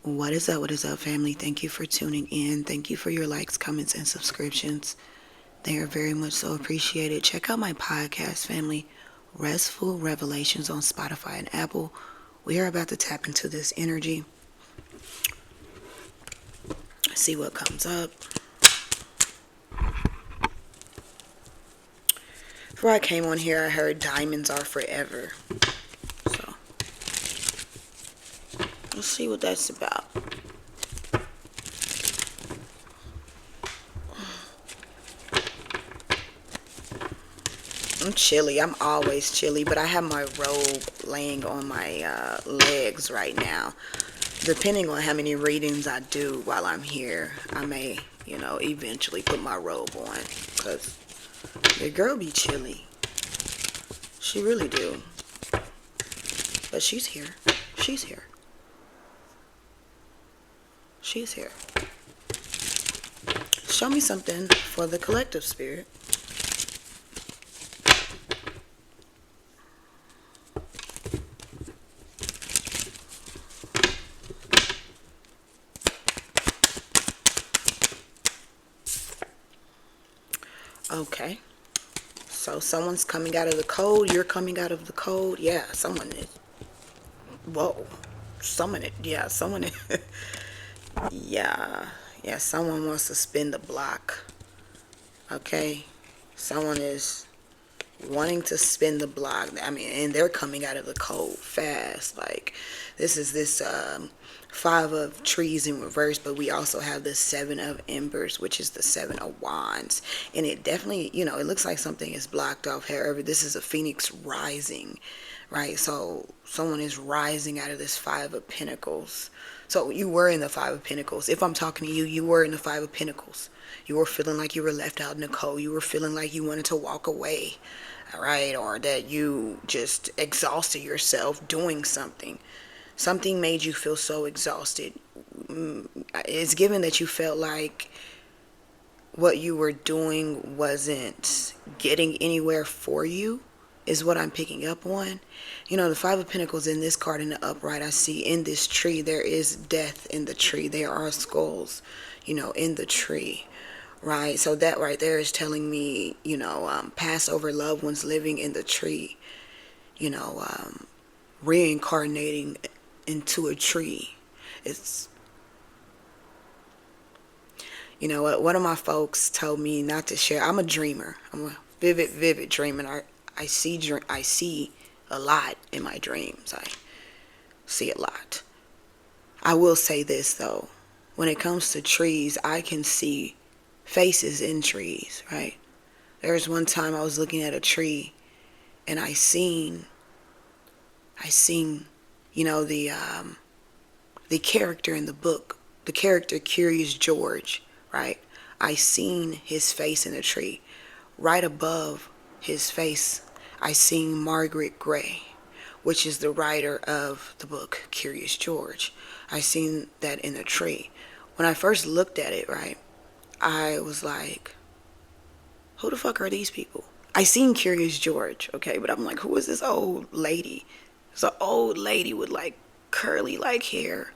What is up? What is up, family? Thank you for tuning in. Thank you for your likes, comments, and subscriptions. They are very much so appreciated. Check out my podcast, family, Restful Revelations on Spotify and Apple. We are about to tap into this energy, see what comes up. Before I came on here, I heard diamonds are forever. So, let's see what that's about. I'm chilly. I'm always chilly, but I have my robe laying on my legs right now. Depending on how many readings I do while I'm here, I may, eventually put my robe on. Because the girl be chilly. She really do. But she's here. She's here. She's here. Show me something for the collective spirit. Okay. So someone's coming out of the code. You're coming out of the code. Yeah, someone is. Whoa. Someone it. Yeah, someone is. Yeah. Yeah, someone wants to spin the block. Okay. Someone is wanting to spin the block. I mean, and they're coming out of the code fast. Like, this is this five of trees in reverse, but we also have the seven of embers, which is the seven of wands. And it definitely, it looks like something is blocked off. However, this is a phoenix rising, right? So someone is rising out of this five of pentacles. So you were in the five of pentacles. If I'm talking to you, you were in the five of pentacles. You were feeling like you were left out in the cold. You were feeling like you wanted to walk away, all right? Or that you just exhausted yourself doing something. Something made you feel so exhausted. It's given that you felt like what you were doing wasn't getting anywhere for you, is what I'm picking up on. The five of pentacles in this card in the upright, I see in this tree, there is death in the tree. There are skulls, in the tree, right? So that right there is telling me, past over loved ones living in the tree, reincarnating into a tree. It's, what one of my folks told me not to share. I'm a dreamer. I'm a vivid dreamer. I see a lot in my dreams. I see a lot. I will say this though, when it comes to trees, I can see faces in trees, right? There was one time I was looking at a tree and I seen the character in the book, the character Curious George, right? I seen his face in the tree. Right above his face, I seen Margaret Gray, which is the writer of the book Curious George. I seen that in the tree. When I first looked at it, right, I was like, who the fuck are these people? I seen Curious George, okay, but I'm like, who is this old lady? It's an old lady with like curly like hair.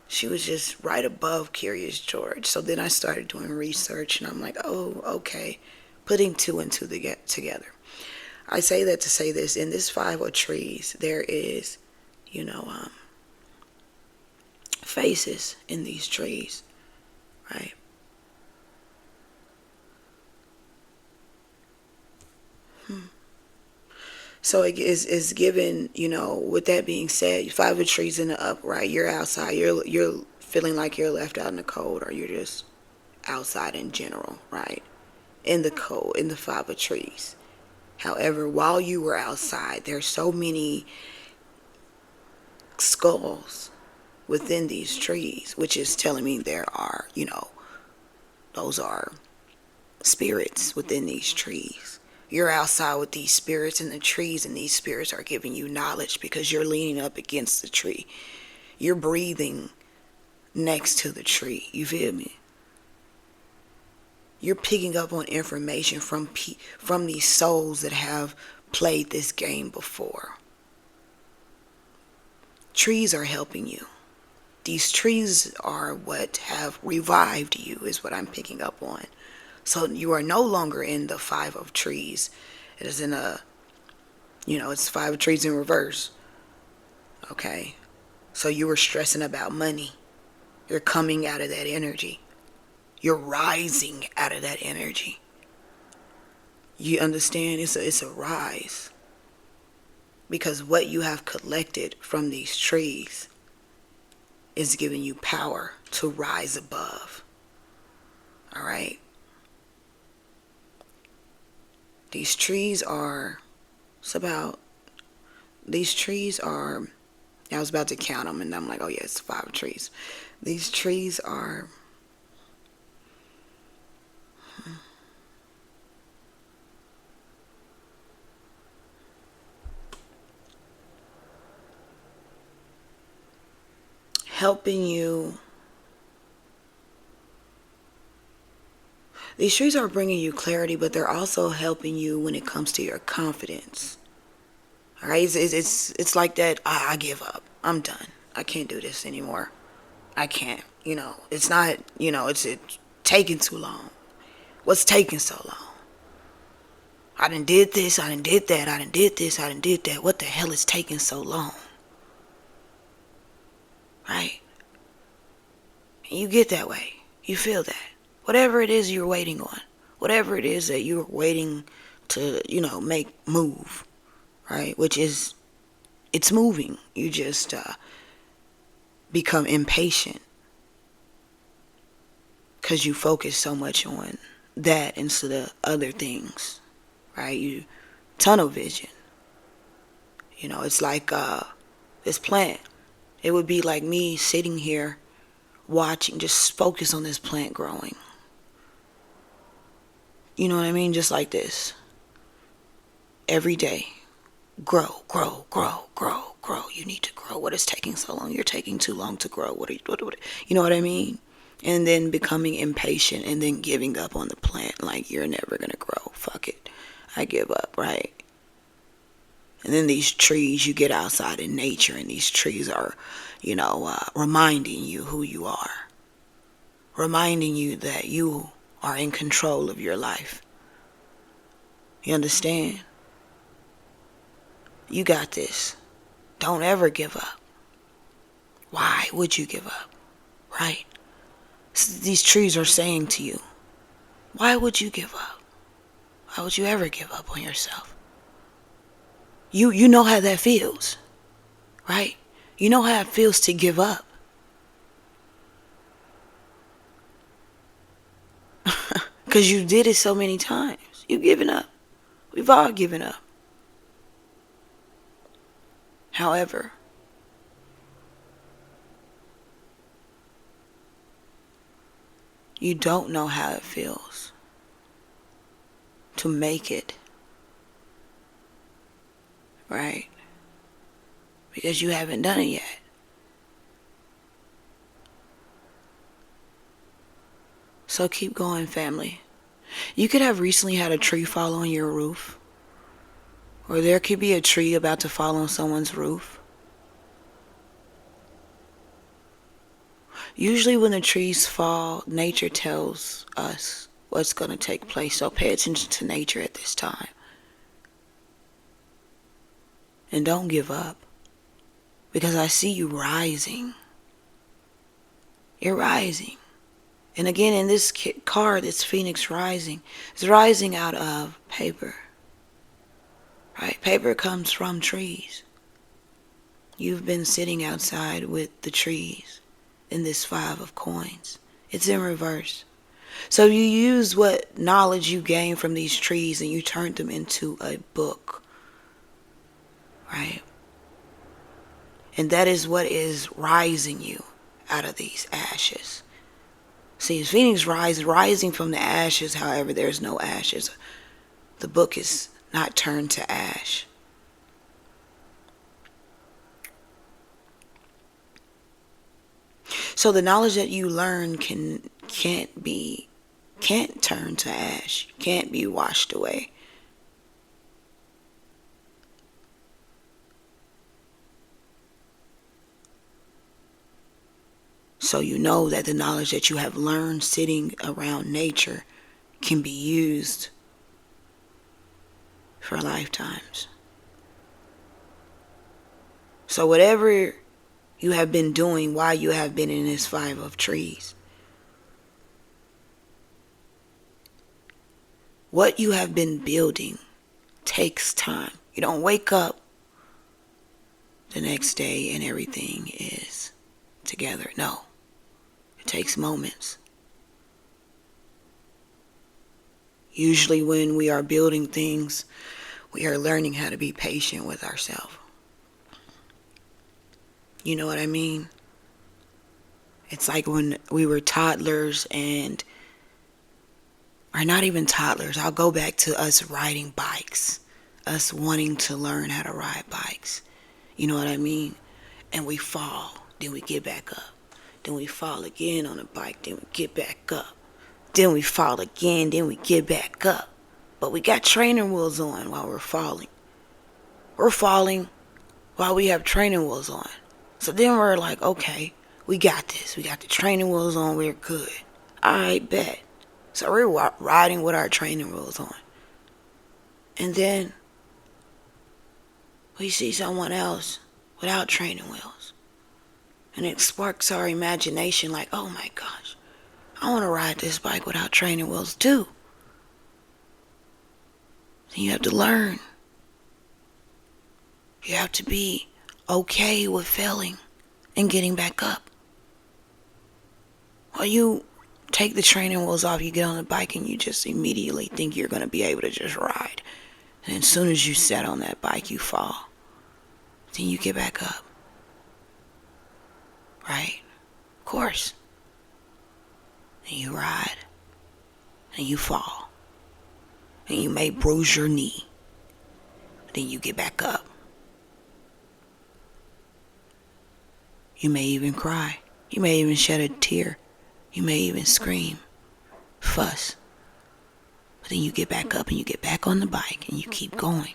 She was just right above Curious George. So then I started doing research and I'm like, oh, okay. Putting two and two together. I say that to say this. In this five of trees, there is, faces in these trees, right? So it is given, with that being said, five of trees in the upright, you're outside, you're feeling like you're left out in the cold, or you're just outside in general, right? In the cold, in the five of trees. However, while you were outside, there's so many skulls within these trees, which is telling me there are, those are spirits within these trees. You're outside with these spirits in the trees, and these spirits are giving you knowledge because you're leaning up against the tree. You're breathing next to the tree. You feel me? You're picking up on information from these souls that have played this game before. Trees are helping you. these trees are what have revived you, is what I'm picking up on. So you are no longer in the five of trees. It is in a, it's five of trees in reverse. Okay. So you were stressing about money. You're coming out of that energy. You're rising out of that energy. You understand? It's a rise. Because what you have collected from these trees is giving you power to rise above. All right? These trees are, these trees are, I was about to count them and I'm like, oh yeah, it's five trees. These trees are, helping you. These trees are bringing you clarity, but they're also helping you when it comes to your confidence. All right, it's like that. I give up. I'm done. I can't do this anymore. I can't. It's not. It's taking too long. What's taking so long? I done did this. I done did that. I done did this. I done did that. What the hell is taking so long? Right? And you get that way. You feel that. Whatever it is you're waiting on, whatever it is that you're waiting to, make move, right? Which is, it's moving. You just become impatient because you focus so much on that instead of other things, right? You tunnel vision. It's like this plant. It would be like me sitting here watching, just focus on this plant growing. You know what I mean? Just like this. Every day. Grow, grow, grow, grow, grow. You need to grow. What is taking so long? You're taking too long to grow. What? You know what I mean? And then becoming impatient and then giving up on the plant. Like, you're never going to grow. Fuck it. I give up, right? And then these trees, you get outside in nature and these trees are, reminding you who you are. Reminding you that you are in control of your life. You understand? You got this. Don't ever give up. Why would you give up? Right? So these trees are saying to you, why would you give up? Why would you ever give up on yourself? You know how that feels, right? You know how it feels to give up. Because you did it so many times. You've given up. We've all given up. However, you don't know how it feels to make it, right? Because you haven't done it yet. So keep going, family. You could have recently had a tree fall on your roof. Or there could be a tree about to fall on someone's roof. Usually when the trees fall, nature tells us what's going to take place. So pay attention to nature at this time. And don't give up. Because I see you rising. You're rising. And again, in this card, it's Phoenix rising. It's rising out of paper. Right? Paper comes from trees. You've been sitting outside with the trees in this five of coins. It's in reverse. So you use what knowledge you gained from these trees and you turned them into a book. Right? And that is what is rising you out of these ashes. See, Phoenix rising from the ashes. However, there's no ashes. The book is not turned to ash. So the knowledge that you learn can't turn to ash. Can't be washed away. So you know that the knowledge that you have learned sitting around nature can be used for lifetimes. So whatever you have been doing while you have been in this five of trees, what you have been building takes time. You don't wake up the next day and everything is together. No, it takes moments. Usually when we are building things, we are learning how to be patient with ourselves. You know what I mean? It's like when we were toddlers and, or not even toddlers, I'll go back to us riding bikes, us wanting to learn how to ride bikes. You know what I mean? And we fall, then we get back up. Then we fall again on a bike, then we get back up. Then we fall again, then we get back up. But we got training wheels on while we're falling. We're falling while we have training wheels on. So then we're like, okay, we got this. We got the training wheels on, we're good. Alright, bet. So we're riding with our training wheels on. And then we see someone else without training wheels. And it sparks our imagination like, oh my gosh, I want to ride this bike without training wheels too. Then you have to learn. You have to be okay with failing and getting back up. While you take the training wheels off, you get on the bike and you just immediately think you're going to be able to just ride. And as soon as you set on that bike, you fall. Then you get back up. Right? Of course. And you ride. And you fall. And you may bruise your knee. Then you get back up. You may even cry. You may even shed a tear. You may even scream, fuss. But then you get back up and you get back on the bike and you keep going.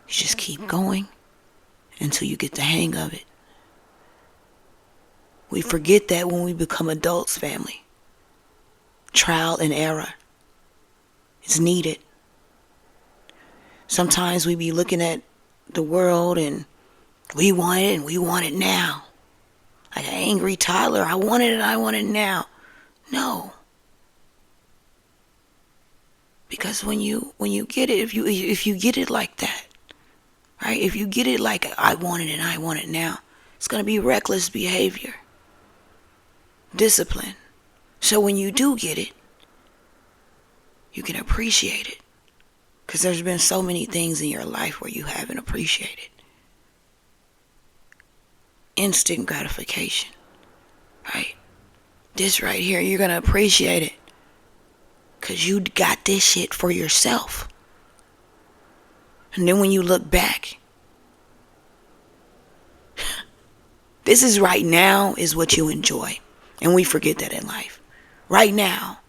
You just keep going until you get the hang of it. We forget that when we become adults, family. Trial and error is needed. Sometimes we be looking at the world and we want it and we want it now. Like an angry toddler, I want it and I want it now. No. Because when you get it, if you get it like that, right? If you get it like I want it and I want it now, it's going to be reckless behavior. Discipline. So when you do get it, you can appreciate it. Because there's been so many things in your life where you haven't appreciated. Instant gratification, right? This right here, you're going to appreciate it. Because you got this shit for yourself. And then when you look back, this is right now is what you enjoy. And we forget that in life. Right now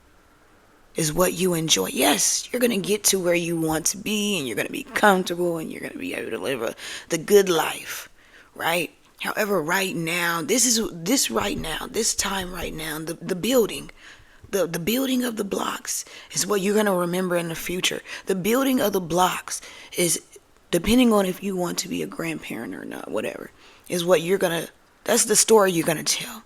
is what you enjoy. Yes, you're going to get to where you want to be and you're going to be comfortable and you're going to be able to live the good life, right? However, right now, this time right now, the building, the building of the blocks is what you're going to remember in the future. The building of the blocks is, depending on if you want to be a grandparent or not, whatever, is what that's the story you're going to tell.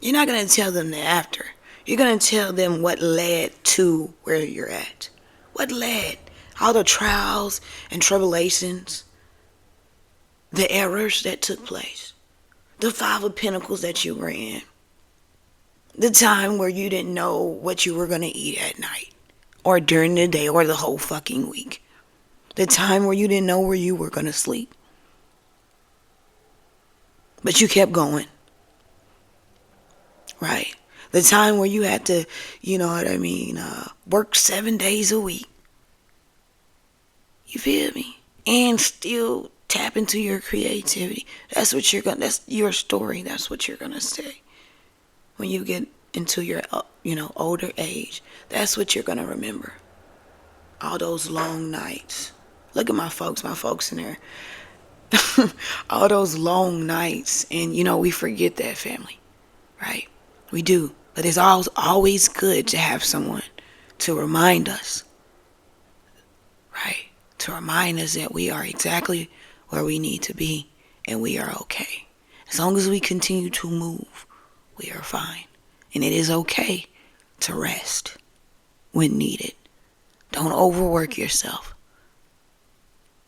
You're not going to tell them the after. You're going to tell them what led to where you're at. What led? All the trials and tribulations, the errors that took place, the Five of Pentacles that you were in, the time where you didn't know what you were going to eat at night or during the day or the whole fucking week, the time where you didn't know where you were going to sleep, but you kept going, right? The time where you had to, you know what I mean, work 7 days a week. You feel me? And still tap into your creativity. That's your story. That's what you're going to say. When you get into your, older age, that's what you're going to remember. All those long nights. Look at my folks in there. All those long nights. And, we forget that, family, right? We do. But it's always good to have someone to remind us, right? To remind us that we are exactly where we need to be and we are okay. As long as we continue to move, we are fine. And it is okay to rest when needed. Don't overwork yourself.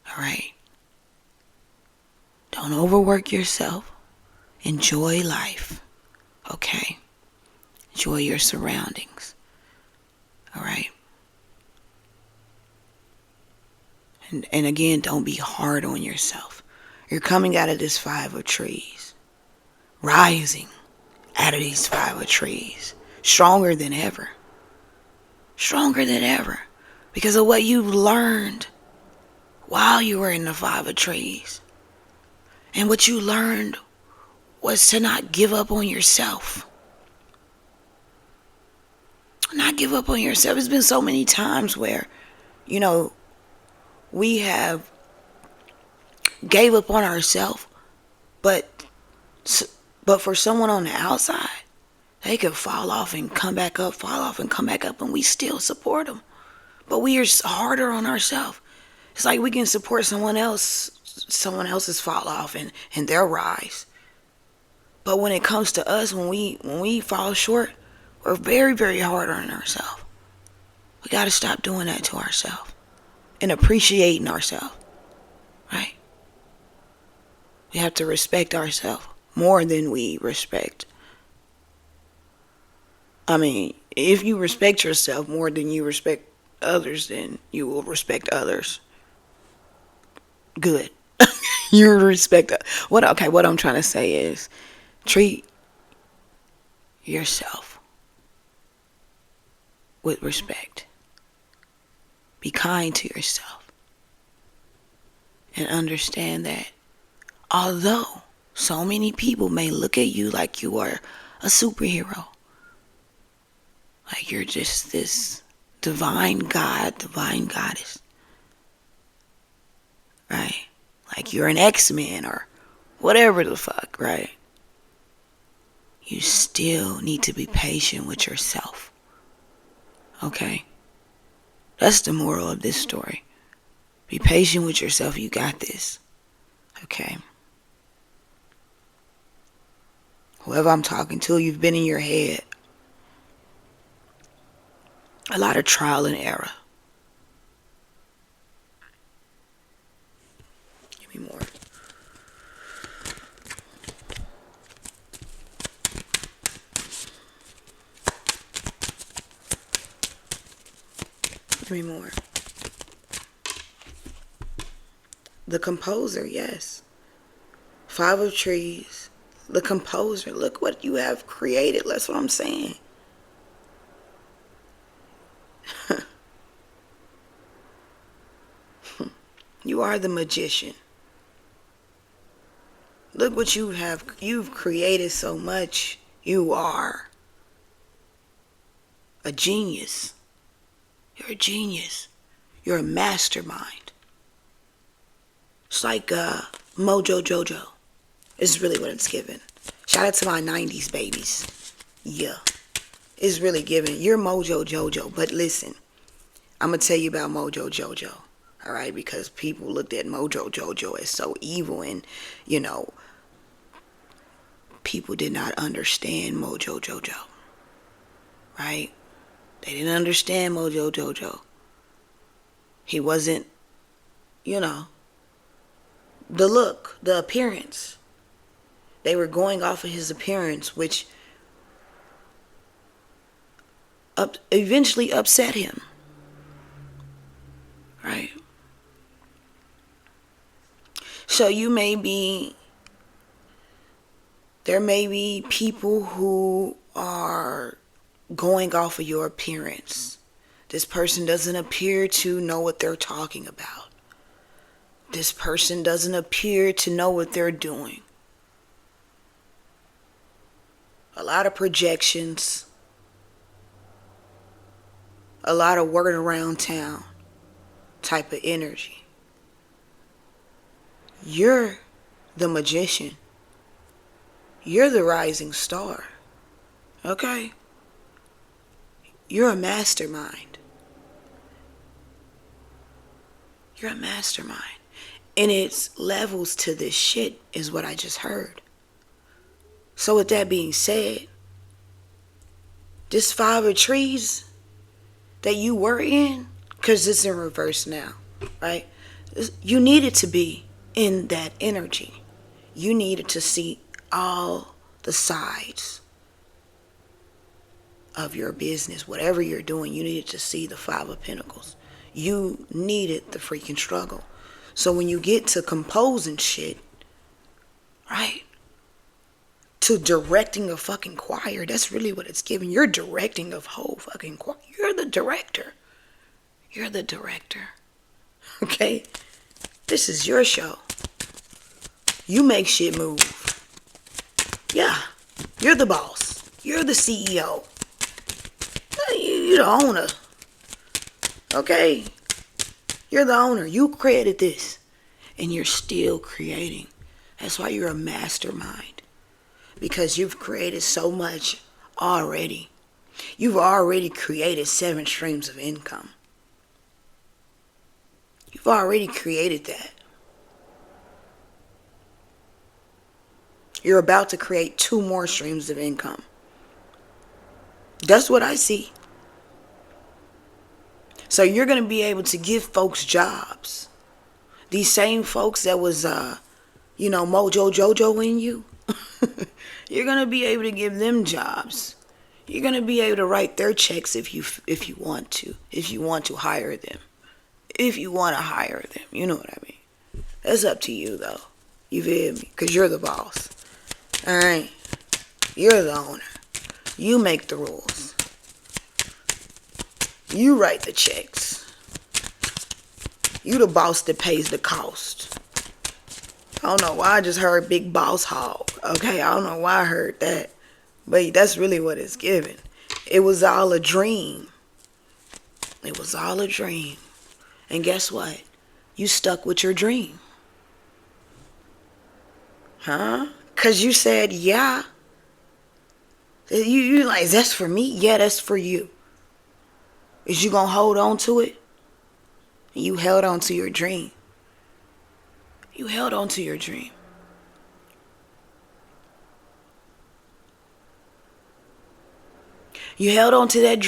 All right? Don't overwork yourself. Enjoy life. Okay? Enjoy your surroundings. All right? And again, don't be hard on yourself. You're coming out of this 5 of trees. Rising out of these 5 of trees. Stronger than ever. Stronger than ever. Because of what you've learned while you were in the 5 of trees. And what you learned was to not give up on yourself. Not give up on yourself. It's been so many times where, we have gave up on ourselves, but for someone on the outside, they could fall off and come back up, fall off and come back up, and we still support them. But we are harder on ourselves. It's like we can support someone else's fall off and their rise. But when it comes to us, when we fall short, we're very, very hard on ourselves. We got to stop doing that to ourselves and appreciating ourselves, right? We have to respect ourselves more than we respect. If you respect yourself more than you respect others, then you will respect others. Good. You respect what I'm trying to say is treat yourself with respect. Be kind to yourself. And understand that although so many people may look at you like you are a superhero, like you're just this divine god, divine goddess, right? Like you're an X-Men or whatever the fuck, right? You still need to be patient with yourself. Okay? That's the moral of this story. Be patient with yourself. You got this. Okay? Whoever I'm talking to, you've been in your head. A lot of trial and error. Give me more. Give me more. The composer, yes. 5 of trees. The composer. Look what you have created. That's what I'm saying. You are the magician. Look what you've created so much. You are a genius. You're a genius. You're a mastermind. It's like Mojo Jojo. It's really what it's giving. Shout out to my 90s babies. Yeah. It's really giving. You're Mojo Jojo. But listen, I'm going to tell you about Mojo Jojo. All right? Because people looked at Mojo Jojo as so evil. And, people did not understand Mojo Jojo. Right? They didn't understand Mojo Jojo. He wasn't, the look, the appearance. They were going off of his appearance, which eventually upset him. Right? So there may be people who are going off of your appearance. This person doesn't appear to know what they're talking about. This person doesn't appear to know what they're doing. A lot of projections. A lot of word around town type of energy. You're the magician. You're the rising star. Okay? You're a mastermind. You're a mastermind. And it's levels to this shit, is what I just heard. So with that being said, this 5 of trees that you were in, because it's in reverse now, right? You needed to be in that energy. You needed to see all the sides of your business. Whatever you're doing, you needed to see the 5 of Pentacles. You needed the freaking struggle. So when you get to composing shit, right, to directing a fucking choir, that's really what it's giving. You're directing a whole fucking choir. You're the director. You're the director. Okay? This is your show. You make shit move. Yeah. You're the boss. You're the CEO. You're the owner. Okay? You're the owner. You created this. And you're still creating. That's why you're a mastermind. Because you've created so much already. You've already created 7 streams of income. You've already created that. You're about to create 2 more streams of income. That's what I see. So you're going to be able to give folks jobs. These same folks that was, Mojo Jojo in you. You're going to be able to give them jobs. You're going to be able to write their checks if you want to. If you want to hire them. If you want to hire them. You know what I mean. That's up to you, though. You feel me? Because you're the boss. Alright? You're the owner. You make the rules. You write the checks. You the boss that pays the cost. I don't know why I just heard big boss hog. Okay, I don't know why I heard that. But that's really what it's giving. It was all a dream. It was all a dream. And guess what? You stuck with your dream. Huh? Because you said, yeah. You like, that's for me? Yeah, that's for you. Is you going to hold on to it? And you held on to your dream. You held on to your dream. You held on to that dream.